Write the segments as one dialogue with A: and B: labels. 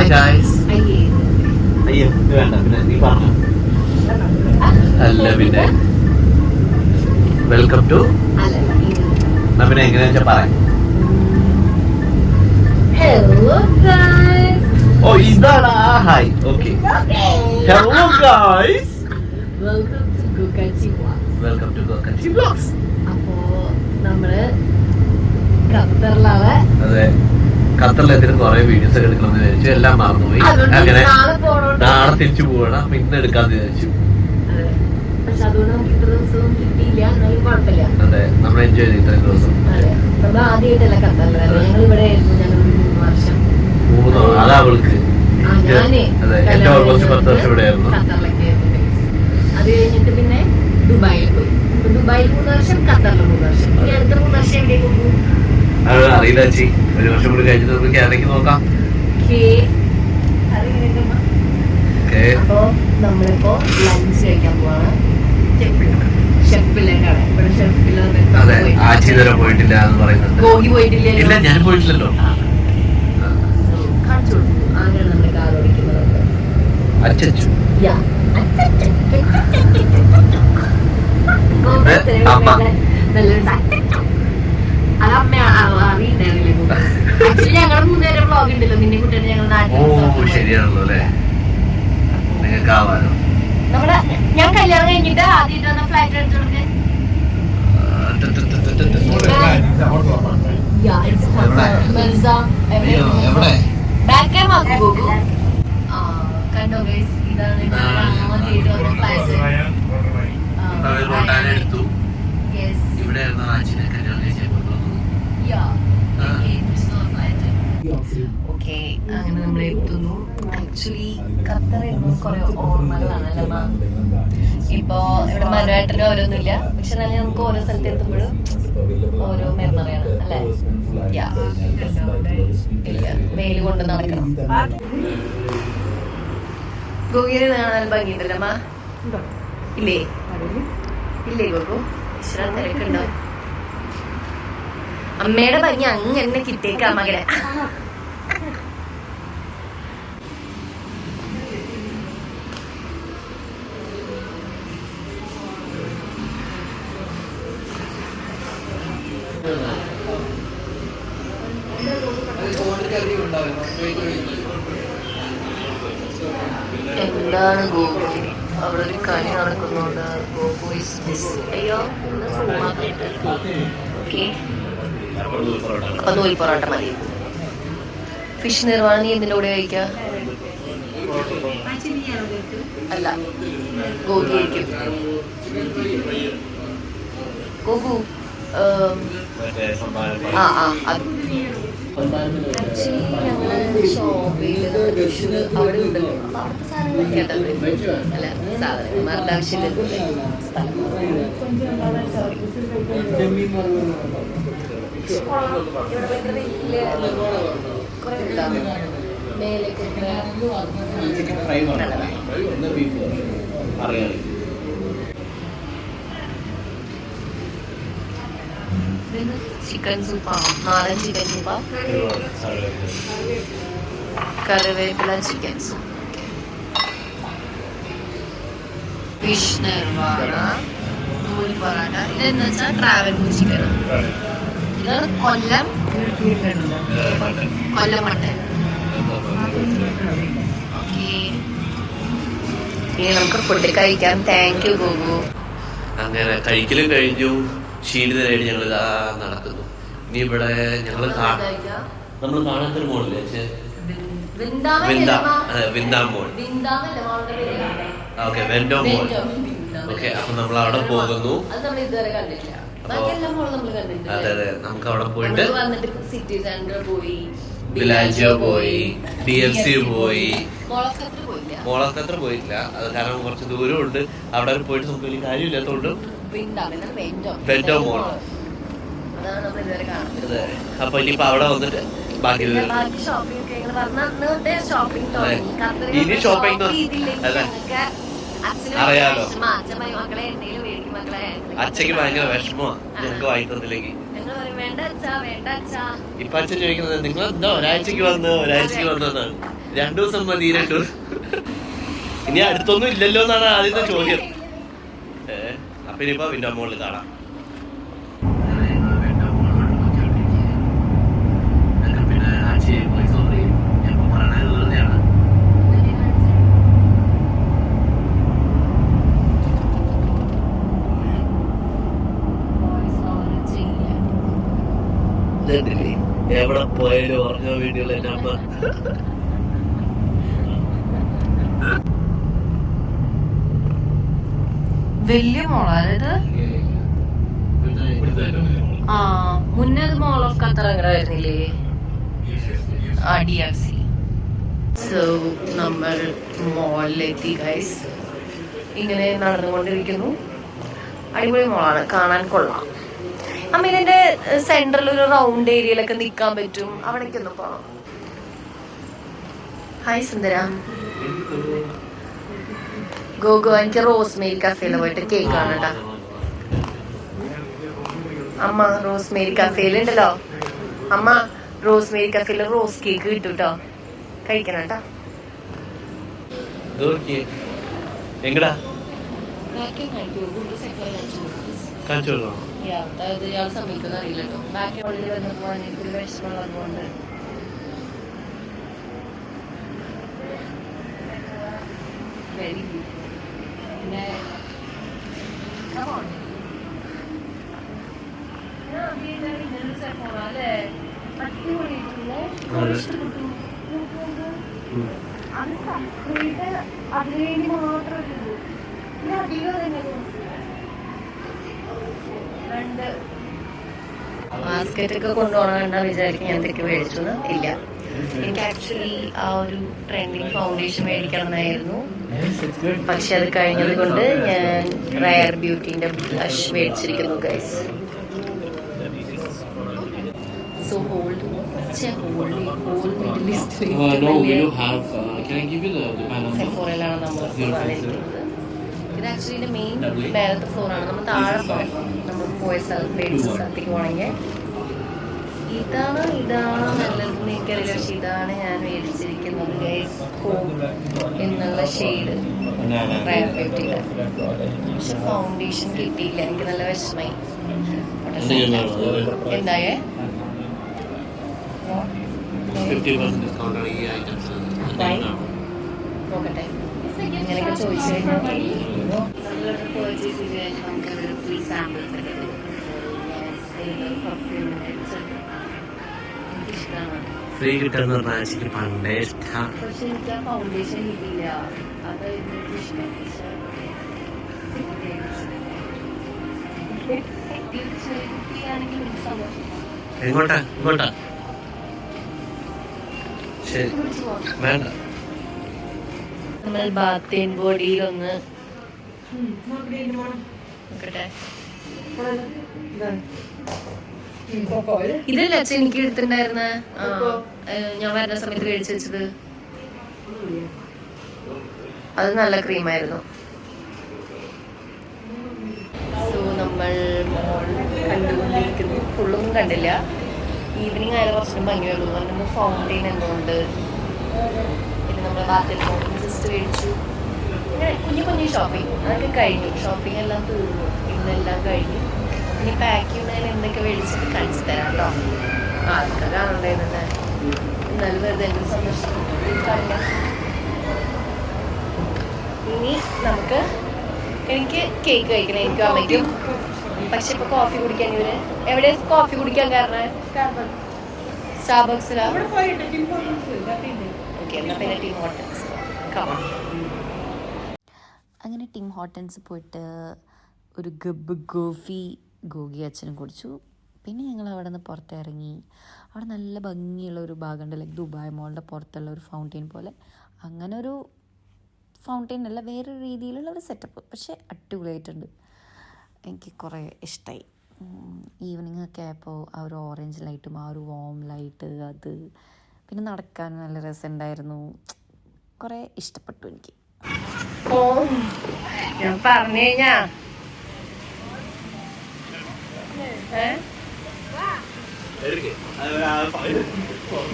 A: Hi guys. അയ്യോ വേണ്ട പിന്നെ നീ പറഞ്ഞു. അല്ല പിന്നെ വെൽക്കം ടു പിന്നെ എങ്ങനെയാ വെച്ചാ പറയാം.
B: Hello guys.
A: ഓ ഇതാണ് hi. Okay. Hello guys.
B: Welcome to Gokachi Vlogs.
A: Welcome to Gokachi Vlogs.
B: അപ്പോ നമ്മള് ഖത്തറിലാണ്.
A: അതെ, ഖത്തറിൽ എന്തിനും കുറെ വീഡിയോസ് ഒക്കെ എടുക്കണമെന്ന് വിചാരിച്ചു, എല്ലാം മറന്നുപോയി. അങ്ങനെ നാളെ തിരിച്ചു പോകണം. അപ്പൊ ഇന്ന് എടുക്കാന്ന് വിചാരിച്ചു.
B: പക്ഷെ അതുകൊണ്ട് നമുക്ക് ഇത്ര ദിവസവും കിട്ടിയില്ല, എന്നാലും കുഴപ്പമില്ല.
A: അതെ, നമ്മൾ എൻജോയ് ചെയ്തു ഇത്രയും ദിവസം.
B: അതെ, നമ്മൾ ആദ്യമായിട്ടല്ല ഖത്തറിലല്ലേ, ഞങ്ങൾ ഇവിടെ ആയിരുന്നു. ഞങ്ങൾ 3 വർഷം.
A: അതാ അവൾക്ക്. അതെ, എന്റെ ഓൾമോസ്റ്റ് 10 വർഷം ഇവിടെ ആയിരുന്നു.
B: ഖത്തറിലൊക്കെ അത് കഴിഞ്ഞിട്ട് പിന്നെ ദുബായിൽ പോയി. ദുബായിൽ 3 വർഷം, ഖത്തറിൽ 3 വർഷം. ഇനി അടുത്ത 3 വർഷം എവിടേക്ക് പോകും
A: അത് അറിയില്ല ചേച്ചി. ഒരു വർഷം കൂടി കഴിഞ്ഞിട്ട് നമുക്ക് കാനഡയ്ക്ക് നോക്കാം.
B: അപ്പൊ നമ്മളിപ്പോ ലഞ്ച് കഴിക്കാൻ പോവാണ്.
A: അതെ, ആച്ചി ഇതുവരെ പോയിട്ടില്ല എന്ന് പറയുന്നുണ്ട്. ഇല്ല, ഞാൻ പോയിട്ടില്ലല്ലോ.
B: അങ്ങനെ നമ്മള് കാർ ഓടിക്കുന്നത്.
A: അച്ചു
B: അതമ്മ അറിയണ്ടായിരുന്നില്ല. ആക്ച്വലി ഞങ്ങളുടെ 3 നേരം വ്ളോഗ് ഉണ്ടല്ലോ, നിന്നെ കുട്ടിയുടെ ഞങ്ങൾ
A: ഓ ശരിയാണല്ലോ അല്ലേ, നിങ്ങൾക്ക് ആവാലോ.
B: നമ്മള് ഞാൻ കല്യാണം കഴിഞ്ഞിട്ട് ആദ്യമായിട്ട് വന്ന ഫ്ലൈറ്റ് എടുത്തു കൊടുക്കാൻ. കണ്ടോ ഗൈസ്, ഇതാണ് ആദ്യമായിട്ട് വന്ന ഫ്ലൈറ്റ്. ഓക്കെ, അങ്ങനെ നമ്മൾ എത്തുന്നു. ആക്ച്വലി ഖത്തറിൽ കുറെ ഓർമ്മകളാണല്ലോ. ഇപ്പൊ ഇവിടെ മനുവായിട്ടൊരു ഓരോന്നുമില്ല, പക്ഷെ നല്ല നമുക്ക് ഓരോ സ്ഥലത്ത് എത്തുമ്പോഴും ഓരോ മെമ്മറിയാണ് അല്ലേ. ഇല്ല, വെയിൽ കൊണ്ട് നടക്കണം. ഗോഗിരി കാണാൻ ഭംഗിയുണ്ടല്ലമ്മ. ഇല്ലേ ഇല്ലേ ഗോഗു? ഈശ്വര തിരക്കുണ്ടോ? അമ്മയുടെ ഭംഗി അങ്ങനെ കിട്ടിയേക്കാം മകളെ. എന്താണ് ഗോപു? അവിടെ ഒരു കളി നടക്കുന്നുണ്ട്. Gopu is miss. അയ്യോ, ഓക്കെ. അപ്പൊ നൂൽ പൊറോട്ട മതി. ഫിഷ് നിർവാണം നീ എന്തിന്റെ കൂടെ കഴിക്കുക? അല്ല, ഗോപി ആയിരിക്കും. ഗോപു ആക്ച്വലി ഞങ്ങള് ഷോപ്പിൽ അവിടെ ഉണ്ടല്ലോ, അപ്പൊ അവിടുത്തെ സാധനങ്ങൾ കേട്ടത് അല്ല, സാധനന്മാരുടെ ആവശ്യമില്ല. ചിക്കൻ സൂപ്പാണ്, നാടൻ ചിക്കൻ സൂപ്പാ, കറിവേപ്പില ചിക്കൻ സൂപ്പ്, ഫിഷ് നിർവാണ, നൂൽ പൊറാട്ട. ഇതെന്ന് വെച്ചാൽ ട്രാവൽ ചിക്കൻ. ഇത് കൊല്ലം മട്ടൻ. ഓക്കെ, ഇനി നമുക്ക് ഫുഡ് കഴിക്കാം. താങ്ക് യു ഗോഗു.
A: അങ്ങനെ കഴിക്കലും കഴിഞ്ഞു. ക്ഷീണിതരായിട്ട് ഞങ്ങൾ ഇതാ നടക്കുന്നു. ഇനി ഇവിടെ ഞങ്ങൾ നമ്മൾ കാണാത്തൊരു മോളില്ലേ, വിന്ദാം മോൾ. ഓക്കെ, വെൻഡോ മോൾ. ഓക്കെ, അപ്പൊ നമ്മൾ അവിടെ പോകുന്നു. അതെ അതെ, നമുക്ക് അവിടെ പോയിട്ട്
B: സിറ്റി സെന്റർ പോയി,
A: വിലാജിയോ പോയി, DFC പോയി. മോൾ ഓഫ് ഖത്തർ പോയിട്ടില്ല, അത് കാരണം കുറച്ച് ദൂരമുണ്ട്. അവിടെ പോയിട്ട് നമുക്ക് വലിയ കാര്യമില്ലാത്തതുകൊണ്ട് വെൻഡോ മോൾ. അപ്പൊ ഇനിയിപ്പോ അവിടെ വന്നിട്ട് ബാക്കി ഇനി ഷോപ്പിംഗ് അറിയാലോ. അച്ഛക്ക് ഭയങ്കര വിഷമമാണ് ഞങ്ങൾക്ക് വാങ്ങി തന്നില്ലെങ്കിൽ. ഇപ്പൊ അച്ഛൻ ചോദിക്കുന്നത് നിങ്ങൾ എന്താ ഒരാഴ്ചക്ക് വന്നതാണ്. 2 ദിവസം മതി 2 ദിവസം. ഇനി അടുത്തൊന്നും ഇല്ലല്ലോ എന്നാണ് ആദ്യത്തെ ചോദ്യം. അപ്പൊ ഇനിയിപ്പോ വിൻഡോ മോളിൽ കാണാം. പിന്നെ ആഴ്ചയിൽ വോയിസ് ഓവർ ചെയ്യും. ഞാൻ പറയണത് വെറുതെയാണ്. എവിടെ പോയാലും ഉറങ്ങാൻ വേണ്ടിയുള്ള എന്റെ അമ്മ.
B: വലിയ മോളായത്. ആ മുന്നേ മോൾ ഓഫ് ഖത്തർ അങ്ങനെ വരുന്നില്ലേ? DFC. സോ നമ്മൾ മോളിലെത്തി ഗൈസ്. ഇങ്ങനെ നടന്നുകൊണ്ടിരിക്കുന്നു. അടിപൊളി മോളാണ്, കാണാൻ കൊള്ളാം. അമ്മ ഇതിന്റെ സെന്ററിൽ ഒരു റൗണ്ട് ഏരിയയിലൊക്കെ നിക്കാൻ പറ്റും, അവിടേക്ക് ഒന്ന് പോണം. ഹായ് സുന്ദര. ഗോഗോ എനിക്ക് റോസ്മേരി കഫേയിൽ പോയിട്ട് കേക്ക് കാണട്ടാ. അമ്മ റോസ്മേരി കഫേയിലുണ്ടല്ലോ, അമ്മ റോസ്മേരി കഫേയില് റോസ് കേക്ക് കിട്ടും കേട്ടോ, കഴിക്കണം കേട്ടോ.
A: എങ്ങടാ
B: ഇയാൾ സമ്മതിക്കുന്ന അറിയില്ലല്ലോ. ബാക്കി ഉള്ളിൽ വന്നപ്പോ എനിക്കൊരു വിഷമമുള്ളതുകൊണ്ട് വെരി പിന്നെ അല്ലേ അത് സെപ്പറേറ്റ് അതിനുവേണ്ടി മാത്രമേ ഉള്ളൂ. പിന്നെ അധികം തന്നെ ബാസ്കറ്റ് ഒക്കെ കൊണ്ടുപോകണമെന്നാ വിചാരിക്കും. ഞാൻ എന്തൊക്കെ മേടിച്ചു ഇല്ല. എനിക്ക് ആക്ച്വലി ആ ഒരു ട്രെൻഡിങ് ഫൗണ്ടേഷൻ മേടിക്കണമെന്നായിരുന്നു, പക്ഷെ അത് കഴിഞ്ഞത് കൊണ്ട് ഞാൻ റയർ ബ്യൂട്ടിന്റെ ബ്ലഷ് മേടിച്ചിരിക്കുന്നു ഗൈസ്. സോ ഹോൾഡ് സെഫോറയിലാണ് നമ്മൾ വന്നിരിക്കുന്നത്. ഇത് ആക്ച്വലി മെയിൻ മേലത്തെ ഫ്ലോറാണ്. നമ്മൾ താഴെ പോകാം. നമ്മൾ പോയ സ്ഥലത്ത് മേടിച്ച സ്ഥലത്തേക്ക് പോകണമെങ്കിൽ ഇതാണ് നല്ലതെന്ന് എനിക്കറിയില്ല, പക്ഷെ ഇതാണ് ഞാൻ മേടിച്ചിരിക്കുന്നത് ഗൈസ്. ഹോം എന്നുള്ള ഷെയ്ഡ് റയർ ബ്യൂട്ടിയുടെ. പക്ഷെ ഫൗണ്ടേഷൻ കിട്ടിയില്ല, എനിക്ക് നല്ല വിഷമായി. എന്തായേ നോക്കട്ടെ. ഇങ്ങനെയൊക്കെ ചോദിച്ചു കഴിഞ്ഞാൽ നമ്മളോട് പർച്ചേസ് ചെയ്ത് കഴിഞ്ഞാൽ നമുക്ക് ഫ്രീ സാമ്പിൾസ് ഒക്കെ തരും. പെർഫ്യൂം എനിക്കിഷ്ടമാണ്.
A: ഫ്രീ കിട്ടുന്ന പണ്ടേ ഇഷ്ടം.
B: പക്ഷെ എനിക്ക് ആ ഫൗണ്ടേഷൻ കിട്ടിയില്ല, അത് എനിക്ക് ഇഷ്ടം.
A: എങ്ങോട്ടാ ശരി വേണ്ട.
B: നമ്മൾ ബാത്ത് ആൻഡ് ബോഡിയിൽ ഒന്ന് നോക്കട്ടെ. ഇതല്ലേ അച്ഛൻ എനിക്ക് എടുത്തിട്ടുണ്ടായിരുന്ന ഞാൻ വരുന്ന സമയത്ത് കഴിച്ചു വെച്ചത്? അത് നല്ല ക്രീമായിരുന്നു. സോ നമ്മൾ മോൾ കണ്ടുകൊണ്ടിരിക്കുന്നു. ഫുള്ളൊന്നും കണ്ടില്ല, ഈവനിങ് ആയാലും കുറച്ചും ഭംഗി വരുള്ളൂ. നമ്മൾ ഫൗണ്ടെയിൻ എന്തുകൊണ്ട് പിന്നെ നമ്മൾ ബാത്തിൽ ജസ്റ്റ് കഴിച്ചു. അങ്ങനെ കുഞ്ഞു ഷോപ്പിംഗ് അതൊക്കെ കഴിഞ്ഞു. ഷോപ്പിംഗ് എല്ലാം തീർന്നു, ഇന്നെല്ലാം കഴിഞ്ഞു. ഇനി പാക്ക് ചെയ്യുന്നതിൽ എന്തൊക്കെ മേടിച്ചിട്ട് കാണിച്ചു തരാം കേട്ടോ. ആൾക്കാരാണുണ്ടായിരുന്നെ, എന്നാലും വെറുതെ എന്ത് സന്തോഷം കളിക്കാം. ഇനി എനിക്ക് കേക്ക് കഴിക്കണം, എനിക്കും അമ്മയ്ക്കും. പക്ഷെ ഇപ്പൊ കോഫി കുടിക്കാൻ ഇവര് എവിടെ കോഫി കുടിക്കാൻ കാരണം സ്റ്റാർബക്സിലാ. ഓക്കെ, എന്നാ പിന്നെ ടീം ഹോട്ടൽസ്.
C: അങ്ങനെ ടീം ഹോട്ടൽസ് പോയിട്ട് ഒരു കോഫി ഗോഗി അച്ഛനും കുടിച്ചു. പിന്നെ ഞങ്ങൾ അവിടെ നിന്ന് പുറത്തിറങ്ങി. അവിടെ നല്ല ഭംഗിയുള്ള ഒരു ഭാഗമുണ്ട്, ലൈക്ക് ദുബായ് മോളിൻ്റെ പുറത്തുള്ള ഒരു ഫൗണ്ടെയിൻ പോലെ. അങ്ങനെ ഒരു ഫൗണ്ടെയിൻ അല്ല, വേറൊരു രീതിയിലുള്ള ഒരു സെറ്റപ്പ്, പക്ഷേ അടിപൊളിയായിട്ടുണ്ട്. എനിക്ക് കുറേ ഇഷ്ടമായി. ഈവനിങ് ഒക്കെ ആയപ്പോൾ ആ ഒരു ഓറഞ്ച് ലൈറ്റും ആ ഒരു വോം ലൈറ്റ്, അത് പിന്നെ നടക്കാൻ നല്ല രസമുണ്ടായിരുന്നു. കുറേ ഇഷ്ടപ്പെട്ടു എനിക്ക്.
B: ഞാൻ പറഞ്ഞു കഴിഞ്ഞാ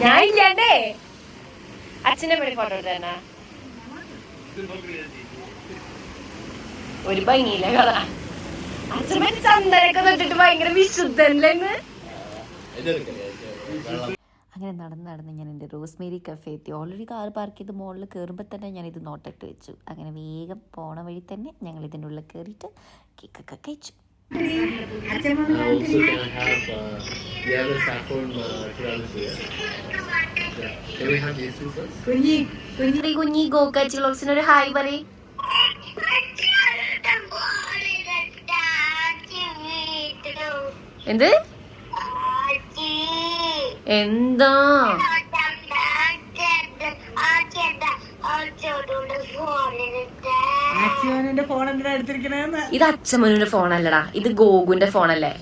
B: ഞാൻ ഇല്ലാണ്ടേ ആ അച്ഛന്റെ പേര് ഫോട്ടോ എടുത്തന്നെ ഒരു ഭംഗിയില്ല കള അച്ഛൻ ചന്ദനൊക്കെ തൊട്ടിട്ട് ഭയങ്കര വിശുദ്ധനില്ലെന്ന്.
C: അങ്ങനെ നടന്ന് ഞാൻ എൻ്റെ റോസ്മേരി കഫേ എത്തി. ഓൾറെഡി കാർ പാർക്ക് ചെയ്ത് മുകളിൽ കയറുമ്പോൾ തന്നെ ഞാനിത് നോട്ടിട്ട് വെച്ചു. അങ്ങനെ വേഗം പോണ വഴി തന്നെ ഞങ്ങൾ ഇതിൻ്റെ ഉള്ളിൽ കയറിയിട്ട് കേക്കൊക്കെ കഴിച്ചു.
B: കുഞ്ഞി ഗോക്കാച്ചി വ്ളോഗ്സിനൊരു ഹായ് പറയ്. എന്ത് എന്താ ഇത് അച്ഛമ്മനുന്റെ ഫോണല്ലടാ, ഇത് ഗോകുന്റെ ഫോണല്ലേ.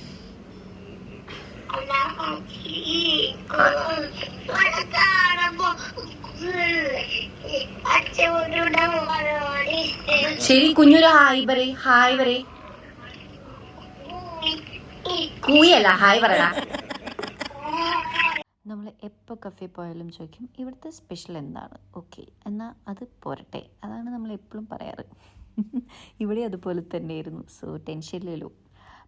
B: ശരി കുഞ്ഞൊരു ഹായ് പറയ്. ഹായ് പറയ്. കൂയല്ല, ഹായ് പറയടാ.
C: നമ്മൾ എപ്പോൾ കഫേ പോയാലും ചോദിക്കും ഇവിടുത്തെ സ്പെഷ്യൽ എന്താണ്. ഓക്കെ എന്നാൽ അത് പോരട്ടെ, അതാണ് നമ്മൾ എപ്പോഴും പറയാറ്. ഇവിടെ അതുപോലെ തന്നെയായിരുന്നു. സോ ടെൻഷനില്ലല്ലോ.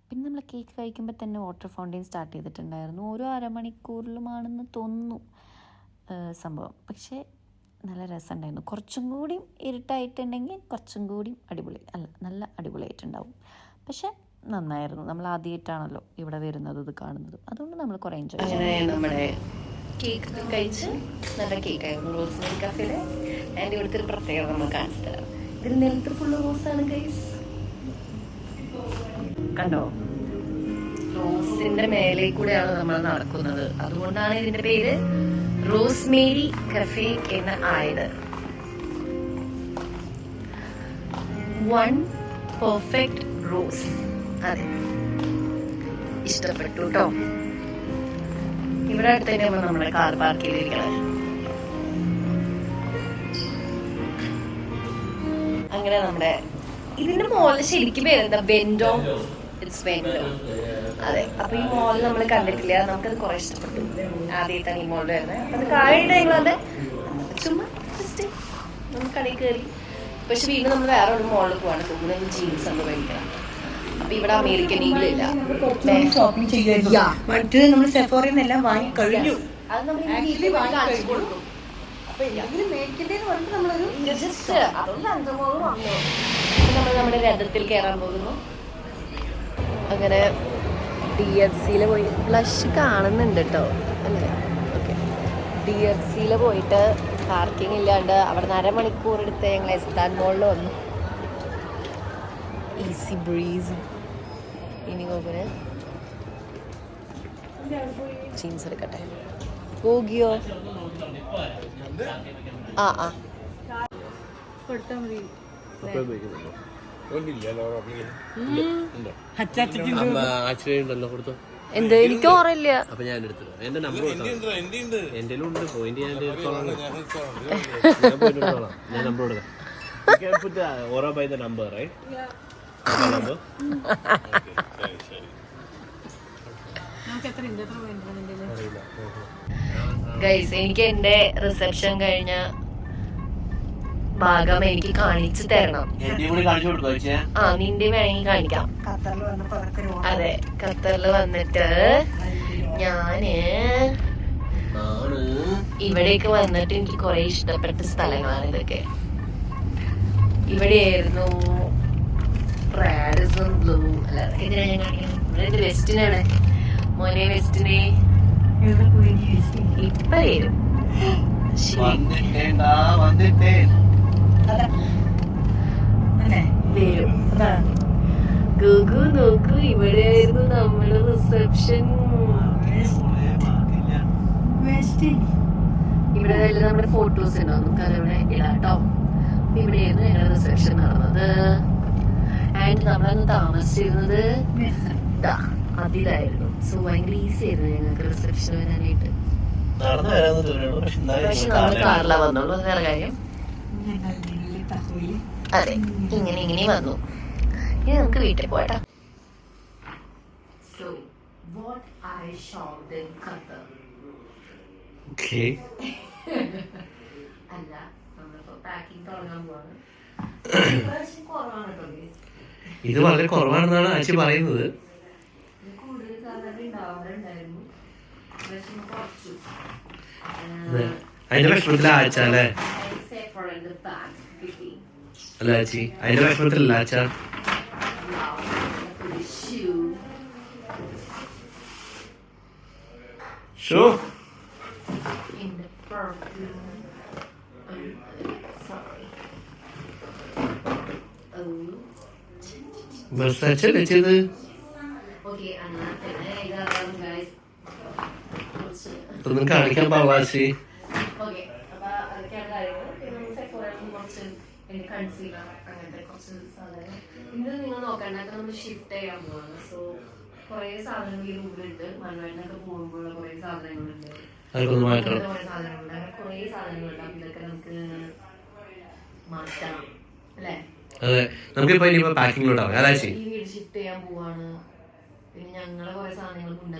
C: പിന്നെ നമ്മൾ കേക്ക് കഴിക്കുമ്പോൾ തന്നെ വാട്ടർ ഫൗണ്ടെയിൻ സ്റ്റാർട്ട് ചെയ്തിട്ടുണ്ടായിരുന്നു. ഓരോ അരമണിക്കൂറിലുമാണെന്ന് തോന്നുന്നു സംഭവം. പക്ഷേ നല്ല രസമുണ്ടായിരുന്നു. കുറച്ചും കൂടി ഇരുട്ടായിട്ടുണ്ടെങ്കിൽ കുറച്ചും കൂടി നല്ല അടിപൊളിയായിട്ടുണ്ടാവും. പക്ഷേ നന്നായിരുന്നു. നമ്മൾ ആദ്യമായിട്ടാണല്ലോ ഇവിടെ വരുന്നത്, ഇത് കാണുന്നത്. അതുകൊണ്ട് നമ്മൾ കുറേ എൻജോയ് ചെയ്തു.
B: അങ്ങനെ നമ്മുടെ കേക്ക് കഴിച്ച് നല്ല കേക്കായിരുന്നു റോസ്മേരി കഫേയിലെ. ആൻഡ് ഇവിടുത്തെ ഒരു പ്രത്യേകത നമ്മൾ കാണിച്ചു തരാം. ഇതിൽ നെൽത്ത് ഫുള്ള് റോസാണ് ഗൈസ്, കണ്ടോ? റോസിന്റെ മേലെ കൂടെയാണ് നമ്മൾ നടക്കുന്നത്. അതുകൊണ്ടാണ് ഇതിന്റെ പേര് റോസ്മേരി കഫേ എന്ന് ആയത്. 1 പെർഫെക്റ്റ് റോസ്. അതെ, ഇഷ്ടപ്പെട്ടു കേട്ടോ. ഇവിടെ അടുത്ത് തന്നെയാണ് നമ്മുടെ കാർ പാർക്ക് ചെയ്തിരിക്കണത്. അങ്ങനെ നമ്മുടെ ഇതിന്റെ മോളിൽ ശരിക്കും പേരെന്താ? വെൻഡോ. ഇറ്റ്സ് വെൻഡോ. അതെ, അപ്പൊ ഈ മോളിൽ നമ്മൾ കണ്ടിട്ടില്ല. നമുക്കത് കുറെ ഇഷ്ടപ്പെട്ടു. ആദ്യമായിട്ടാണ് ഈ മോളിൽ വരുന്നത്. അപ്പൊ അത് കാഴ്ച ചുമ്മാ ജസ്റ്റ് നമ്മൾ കടയിൽ കയറി. പക്ഷെ വീണ്ടും നമ്മൾ വേറെ ഒരു മോളിൽ പോവാണ് തോന്നുന്നത്. ജീൻസ് നമ്മൾ മേടിക്കണം. അപ്പൊ ഇവിടെ അമേരിക്കൻ ഈഗിളില്ല.
D: ഷോപ്പിംഗ് ചെയ്യുക. മറ്റേത് നമ്മൾ സെഫോറിയെല്ലാം വാങ്ങി കഴിഞ്ഞു.
B: അത് നമ്മൾ കാണിച്ചു കൊടുക്കും. ജസ്റ്റ് അതൊന്നും അഞ്ചമോളും വാങ്ങുന്നു. നമ്മൾ നമ്മുടെ രഥത്തിൽ കയറാൻ പോകുന്നു. അങ്ങനെ DFCയിൽ പോയി ബ്ലഷ് കാണുന്നുണ്ട് കേട്ടോ അല്ലേ? ഓക്കെ, DFCയിൽ പോയിട്ട് പാർക്കിംഗ് ഇല്ലാണ്ട് അവിടെ നിന്ന് അരമണിക്കൂർ എടുത്ത് ഞങ്ങൾ എസ്താൻ മോളിൽ വന്നു. Easy breeze. ഇനി ഗോകുന് ജീൻസ് എടുക്കട്ടെ. ഗോഗിയോ? ആ എന്ത് എനിക്ക് ഓർമ്മയില്ല.
A: അപ്പൊ ഞാൻ എടുത്തില്ല. എന്റെ നമ്പർ എന്റെ ഉണ്ട് പോയിന്റ്. ഞാൻ നമ്പർ കൊടുക്കാം. ഓരോ by the number right.
B: Guys, എനിക്ക് എന്റെ റിസപ്ഷൻ കഴിഞ്ഞ ഭാഗം എനിക്ക് കാണിച്ചു തരണം. ആ, നിന്റെ വേണമെങ്കിൽ കാണിക്കാം. അതെ, ഖത്തറിൽ വന്നിട്ട് ഞാന് ഇവിടേക്ക് വന്നിട്ട് എനിക്ക് കുറെ ഇഷ്ടപ്പെട്ട സ്ഥലങ്ങളാണ് ഇതൊക്കെ. ഇവിടെയായിരുന്നു റാഡിസും ബ്ലൂ. അല്ല, ഇതിനാണ് ഞാൻ കാണിക്കുന്നത്. വെസ്റ്റിനാണ് മോനെ, വെസ്റ്റിനെ ഇപ്പൊ വരും. വരും. ഗുഗു നോക്കൂ, ഇവിടെയായിരുന്നു നമ്മുടെ റിസപ്ഷൻ. ഇവിടെ നമ്മുടെ ഫോട്ടോസ് ഉണ്ടാവും, നമുക്ക് അതിവിടെ ഇടാട്ടോ. ഇവിടെയായിരുന്നു ഞങ്ങളുടെ റിസപ്ഷൻ നടന്നത്. ആൻഡ് നമ്മളന്ന് താമസിച്ചിരുന്നത് അതിലായിരുന്നു. സോ ഭയങ്കര ഈസി ആയിരുന്നു ഞങ്ങൾക്ക് റിസപ്ഷൻ വരാനായിട്ട്. പക്ഷെ നമ്മൾ കാറിലാണ് വന്നുള്ളൂ, വേറെ കാര്യം. അതെ, ഇങ്ങനെ വന്നു. ഇനി നമുക്ക് വീട്ടിൽ പോയട്ടാ. So what I shopped in Qatar.
A: Okay.
B: And packing തുടങ്ങാൻ പോവാണ്. കുറവാണ് കേട്ടോ guys.
A: ഇത് വളരെ കുറവാണെന്നാണ് ആച്ചി പറയുന്നത്.
B: ഇത് കൂടുതൽ സാധാരണ ഉണ്ടാവാറുണ്ടായിരുന്നു, പക്ഷെ കുറച്ചു.
A: അതിന്റെ വിഷമത്തില ആച്ചാലേ അല്ല ആച്ചി, അതിന്റെ വിഷമത്തിലല്ല ആച്ചാ. ഷോ വെർസാച്ചല്ലേ ചെയ്ത്? ഇതൊന്നും കാണിക്കാൻ പാടില്ല ആച്ചി.
B: ഇത് നിങ്ങൾ നോക്കണ്ട, നമ്മൾ ഷിഫ്റ്റ് ചെയ്യാൻ പോവാണ്. സോ കുറെ സാധനങ്ങൾ ഈ റൂമിലുണ്ട്. മണ്ണുവെണ്ണൊക്കെ പോകുമ്പോഴുള്ള കുറെ സാധനങ്ങളുണ്ട്, കുറെ സാധനങ്ങളുണ്ട്, അങ്ങനെ കുറെ സാധനങ്ങളുണ്ട്. അപ്പൊ ഇതൊക്കെ നമുക്ക് മാറ്റണം അല്ലേ?
A: അതെ, നമുക്കിപ്പോ ഇനിയിപ്പോ പാക്കിങ്ങിലോട്ടാവും.
B: ഈ വീട് ഷിഫ്റ്റ് ചെയ്യാൻ പോവാണ്. പിന്നെ ഞങ്ങളെ കുറെ സാധനങ്ങൾ മുന്നേ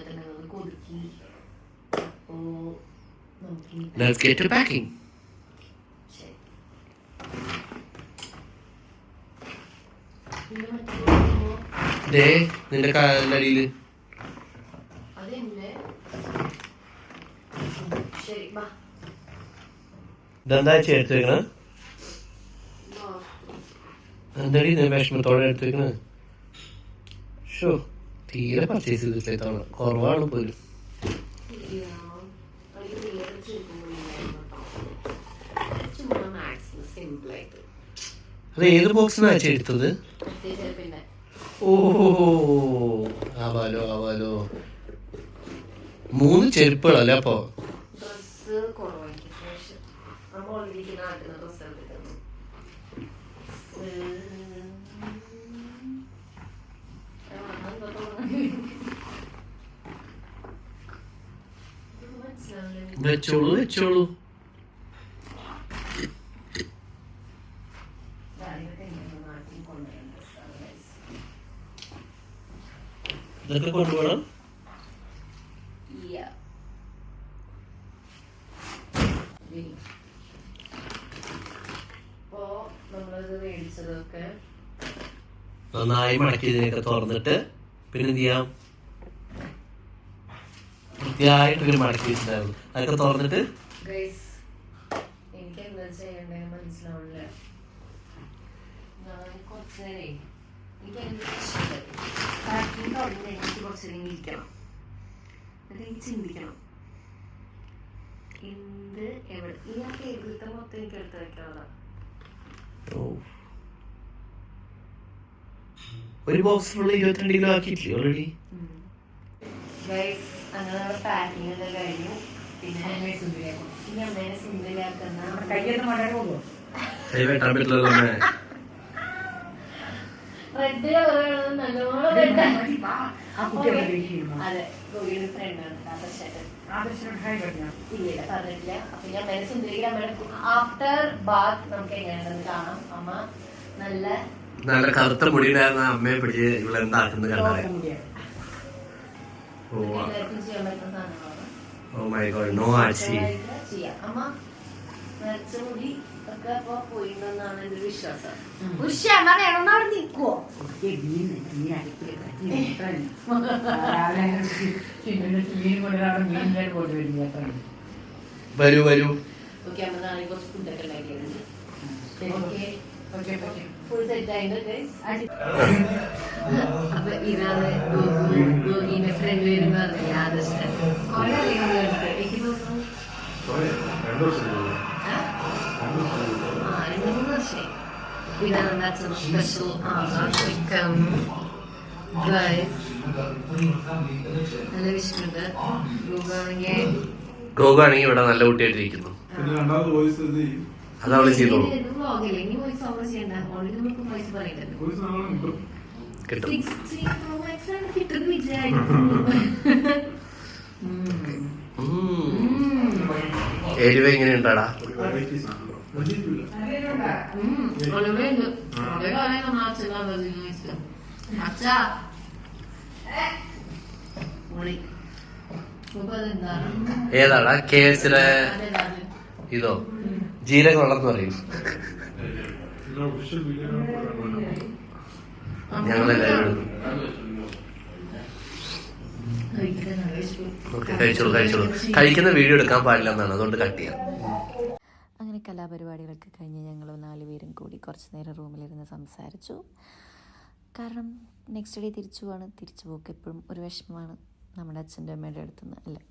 B: ഒതുക്കി. അപ്പോ
A: Let's get to packing. ദേ നിന്റെ കാലടിയില് ഇതെന്താ എടുത്ത് വെക്കണ? എന്താടി വിഷമത്തോടെ എടുത്ത് വെക്കണ? ഷോ തീരെ പർച്ചേസ് ചെയ്തിട്ടില്ല തവണ, കുറവാണ് പോലും. അത് ഏത് ബോക്സിനാ ആച്ചി എടുത്തത്? ഓ ആവാലോ ആവാലോ. 3 ചെരുപ്പുകളല്ലേ അപ്പൊ? വെച്ചോളൂ വെച്ചോളൂ. ഇതൊക്കെ കൊണ്ടുപോകണം. നന്നായി മടക്കിയതിനൊക്കെ തുറന്നിട്ട് പിന്നെ എന്ത് ചെയ്യാം, വൃത്തിയായിട്ട് ഒരു മടക്കി വെച്ചിട്ടുണ്ടായിരുന്നു. അതൊക്കെ തുറന്നിട്ട്
B: എനിക്ക് എന്താ ചെയ്യണ്ടേ മനസ്സിലാവില്ല. ഞാൻ കുറച്ച് നേരേ എനിക്ക് കുറച്ചേരം ഇരിക്കണം, എന്നിട്ട് ചിന്തിക്കണം എന്ത് എവിടെ. ഈ ആ ടേബിളത്തെ മൊത്തം എനിക്ക് എടുത്ത് വെക്കാനുള്ളതാണ്.
A: ഒരു ബോക്സ് ഫുള്ള് 22 കിലോ ആക്കിയിട്ടില്ലേ ഓൾറെഡി?
B: അങ്ങനെ നമ്മുടെ പാക്കിംഗ് ഒക്കെ കഴിഞ്ഞു. പിന്നെ ഇനി അമ്മേനെ സുന്ദരിയാക്കുന്ന റെഡ് കളർ നല്ലോണം. അതെ, ഗോപിയുടെ ഫ്രണ്ടാണ് പിന്നീട് പറഞ്ഞിട്ടില്ല. അപ്പൊ ഞാൻ അമ്മേനെ സുന്ദരിക്ക് അമ്മയുടെ ആഫ്റ്റർ ബാത്ത് നമുക്ക് എങ്ങനെയാണെന്ന് കാണാം. അമ്മ
A: നല്ല കറുത്ത മുടിയുണ്ടായിരുന്ന അമ്മയെ പിടിച്ച് ഇവിടെ എന്താക്കുന്നത് കണ്ടാൽ
B: എല്ലാവർക്കും ചെയ്യാൻ പറ്റുന്ന സാധനങ്ങളാണ്.
A: ഓ മൈ ഗോഡ്, നോ ആച്ചി.
B: ചെയ്യാം. അമ്മ നരച്ച മുടി ഒക്കെ അപ്പൊ പോയിണ്ടെന്നാണ് എന്റെ വിശ്വാസം. അവിടെ നിൽക്കുവോ?
A: വരൂ വരൂ.
B: ഓക്കെ, അമ്മ നാളെ കുറച്ച് ഫുഡൊക്കെ ഉണ്ടാക്കിയിട്ടുണ്ട്. ഫുൾ സെറ്റ് ആയിട്ട് അപ്പൊ ഇതാണ് ഗോഗിന്റെ ഫ്രണ്ട് വരുമ്പോ ആദർശൻ. കുറെ അറിയാം എനിക്ക് തോന്നുന്നു 2-3 വർഷമായി. ഇതാണ് സ്പെഷ്യൽ ചിക്കൻ ഗൈസ്. നല്ല വിഷമുണ്ട്.
A: ഗോഗാണെങ്കിൽ ഇവിടെ നല്ല കുട്ടിയായിട്ടിരിക്കുന്നു. അതവള് ചെയ്തോളൂ. കിട്ടും. എരിവ് എങ്ങനെയുണ്ടാടാ? ഏതാടാ? KFCയുടെ ഇതോ ജീരക വെള്ളം എന്ന് പറയും. ഞങ്ങളെല്ലാവരും കഴിച്ചോളൂ. കഴിക്കുന്ന വീഡിയോ എടുക്കാൻ പാടില്ല എന്നാണ്, അതുകൊണ്ട് കട്ട് ചെയ്യാം.
C: അങ്ങനെ കലാപരിപാടികളൊക്കെ കഴിഞ്ഞ് ഞങ്ങൾ 4 പേരും കൂടി കുറച്ച് നേരം റൂമിലിരുന്ന് സംസാരിച്ചു. കാരണം നെക്സ്റ്റ് ഡേ തിരിച്ചു പോക്ക് എപ്പോഴും ഒരു വിഷമമാണ് നമ്മുടെ അച്ഛൻ്റെ അമ്മയുടെ അടുത്തുനിന്ന് അല്ലേ.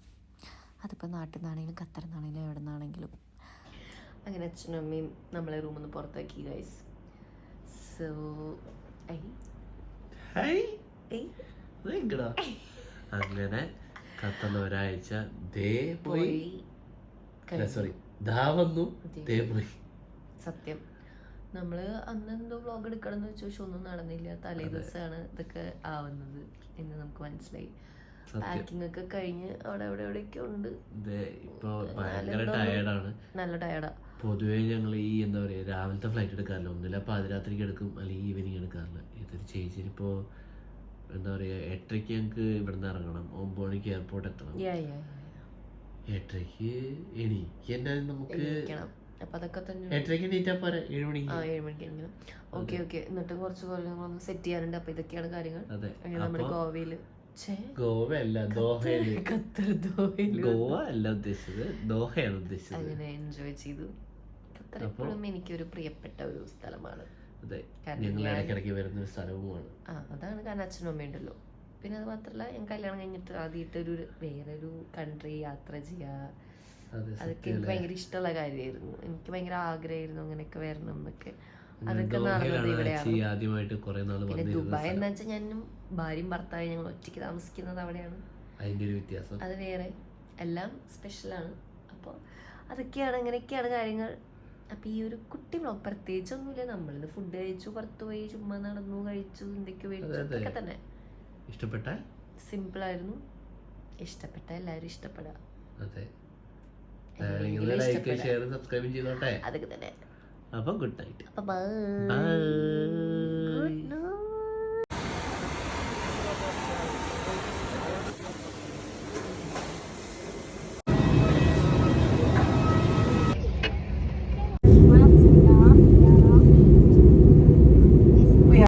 C: അതിപ്പോൾ നാട്ടിൽ നിന്നാണെങ്കിലും ഖത്തറിൽ നിന്നാണെങ്കിലും എവിടെ നിന്നാണെങ്കിലും. അങ്ങനെ അച്ഛനും അമ്മയും നമ്മളെ റൂമിൽ നിന്ന് പുറത്താക്കി ഗൈസ്. സോ
A: അങ്ങനെ ഖത്തറിൽ ഒരാഴ്ച ദേ പോയി. പോയി.
B: സത്യം നമ്മള് അന്ന് എന്തോ വ്ളോഗ് എടുക്കണം എന്ന് വെച്ചു, പക്ഷെ ഒന്നും നടന്നില്ല. തലേ ദിവസമാണ് ഇതൊക്കെ ആവുന്നത് എന്ന് നമുക്ക് മനസ്സിലായി. പാക്കിംഗ് ഒക്കെ കഴിഞ്ഞ് അവിടെ എവിടെയൊക്കെ ഉണ്ട്.
A: ഇപ്പൊ ഭയങ്കര ടയർഡാണ്, നല്ല ടയർഡാ. പൊതുവേ ഞങ്ങൾ ഈ എന്താ പറയാ രാവിലത്തെ ഫ്ലൈറ്റ് എടുക്കാറില്ല, ഒന്നില്ല പാതിരാത്രിക്ക് എടുക്കും അല്ലെങ്കിൽ ഈവനിങ് എടുക്കാറില്ല. ഇതൊരു ചേച്ചിന് ഇപ്പോ എന്താ പറയാ 8:30 ഞങ്ങക്ക് ഇവിടുന്ന് ഇറങ്ങണം, 9 മണിക്ക് എയർപോർട്ട് എത്തണം. 8:30 എനിക്ക് എന്താ നമുക്ക് 8:30 എണീറ്റാ പോരെ, 7 മണിക്ക്.
B: ഓക്കെ എന്നിട്ട് കുറച്ച് കൊല്ലങ്ങളൊന്നും സെറ്റ് ചെയ്യാനുണ്ട്. അപ്പൊ ഇതൊക്കെയാണ് കാര്യങ്ങൾ. നമ്മുടെ ഗോവയില്
A: ഗോവയല്ല ദോഹയില്,
B: ഖത്തർ ദോഹയില്,
A: ഗോവ അല്ല ഉദ്ദേശിച്ചത്, ദോഹയാണ് ഉദ്ദേശിച്ചത്.
B: അങ്ങനെ എൻജോയ് ചെയ്തു. ഖത്തർ എപ്പോഴും എനിക്കൊരു പ്രിയപ്പെട്ട ഒരു സ്ഥലമാണ്.
A: അതെ, ഞങ്ങൾ ഇടയ്ക്കിടയ്ക്ക് വരുന്ന ഒരു സ്ഥലവുമാണ്.
B: അതാണ് കാരണം അച്ഛനും അമ്മയുണ്ടല്ലോ. പിന്നെ അത് മാത്രല്ല ഞാൻ കല്യാണം കഴിഞ്ഞിട്ട് ആദ്യമായിട്ട് വേറൊരു കൺട്രി യാത്ര ചെയ്യാ, അതൊക്കെ എനിക്ക് ഭയങ്കര ഇഷ്ടമുള്ള കാര്യമായിരുന്നു. എനിക്ക് ഭയങ്കര ആഗ്രഹമായിരുന്നു അങ്ങനെയൊക്കെ വരണം എന്നൊക്കെ. അതൊക്കെ നടന്നത് ഇവിടെയാണ്. പിന്നെ ദുബായ് എന്താ വെച്ചാൽ ഞാനും ഭാര്യയും ഭർത്താവും ഞങ്ങൾ ഒറ്റയ്ക്ക് താമസിക്കുന്നത് അവിടെയാണ്.
A: അതിന്റെ ഒരു വ്യത്യാസം
B: അത് വേറെ, എല്ലാം സ്പെഷ്യലാണ്. അപ്പോൾ അതൊക്കെയാണ്, അങ്ങനെയൊക്കെയാണ് കാര്യങ്ങൾ. അപ്പൊ ഈ ഒരു കുട്ടി വ്ളോഗ് പ്രത്യേകിച്ചൊന്നുമില്ല. നമ്മളിന്ന് ഫുഡ് കഴിച്ചു, പുറത്തു പോയി, ചുമ്മാ നടന്നു, കഴിച്ചു, എന്തൊക്കെയോ മേടിച്ചു, ഒക്കെ തന്നെ.
A: ഇഷ്ടപ്പെട്ട
B: സിമ്പിൾ ആയിരുന്നു. ഇഷ്ടപ്പെട്ട എല്ലാവരും ഇഷ്ടപ്പെടാം.
A: സബ്സ്ക്രൈബ് ചെയ്തോട്ടെ.
B: അതൊക്കെ തന്നെ.
A: അപ്പൊ ഗുഡ് നൈറ്റ്.
B: ബൈ.